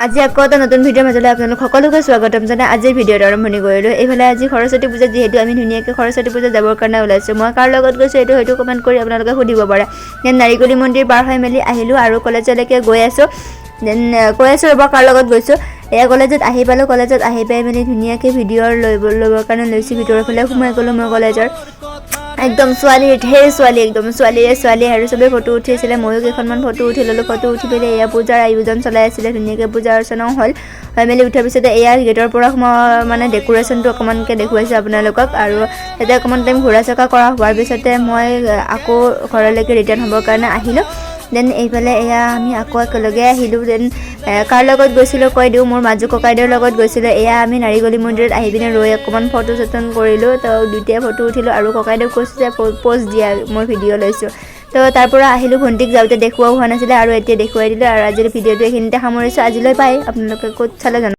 আজি আকৌ এটা নতুন ভিডিঅ'ৰ মাজলৈ আপোনালোক সকলোকে স্বাগতম জনাই আজিৰ ভিডিঅ'টো আৰম্ভণি কৰিলোঁ। এইফালে আজি সৰস্বতী পূজা, যিহেতু আমি ধুনীয়াকৈ সৰস্বতী পূজা যাবৰ কাৰণে ওলাইছোঁ। মই কাৰ লগত গৈছোঁ এইটো হয়তো কমেণ্ট কৰি আপোনালোকে সুধিব পাৰে। দেন নাৰিকলী মন্দিৰ পাৰ হৈ মেলি আহিলোঁ আৰু কলেজলৈকে গৈ আছোঁ। দেন ৰ'বা কাৰ লগত গৈছোঁ। এয়া কলেজত আহি পালোঁ। কলেজত আহি পাই মেলি ধুনীয়াকৈ ভিডিঅ' ল'বৰ কাৰণে লৈছোঁ। ভিতৰৰ ফালে সোমাই গ'লোঁ মই কলেজৰ। একদম ছোৱালী, ঢেৰ ছোৱালী, একদম ছোৱালী আৰু চবেই ফটো উঠি আছিলে। ময়ো কেইখনমান ফটো উঠি ল'লোঁ। ফটো উঠি পেলাই এয়া পূজাৰ আয়োজন চলাই আছিলে। ধুনীয়াকৈ পূজা অৰ্চনাও হৈ মেলি উঠাৰ পিছতে এয়া গেটৰ পৰা মানে ডেক'ৰেশ্যনটো অকণমানকৈ দেখুৱাইছোঁ আপোনালোকক। আৰু তাতে অকণমান টাইম ঘূৰা চকা কৰা হোৱাৰ পিছতে মই আকৌ ঘৰলৈকে ৰিটাৰ্ণ হ'বৰ কাৰণে আহিলোঁ। দেন এইফালে এয়া আমি আকৌ একেলগে আহিলোঁ। দেন কাৰ লগত গৈছিলোঁ কৈ দিওঁ, মোৰ মাজু ককাইদেউৰ লগত গৈছিলোঁ। এয়া আমি নাৰিকলী মন্দিৰত আহি পিনে ৰৈ অকণমান ফটো চটন কৰিলোঁ। তো দুইটাই ফটো উঠিলোঁ আৰু ককাইদেউক কৈছোঁ যে প'ষ্ট দিয়া, মই ভিডিঅ' লৈছোঁ। তো তাৰ পৰা আহিলোঁ। ভণ্টিক যাওঁতে দেখুওৱা হোৱা নাছিলে আৰু এতিয়া দেখুৱাই দিলোঁ। আৰু আজিৰ ভিডিঅ'টো এইখিনিতে সামৰিছোঁ। আজিলৈ পাই আপোনালোকে ক'ত চালে জানো।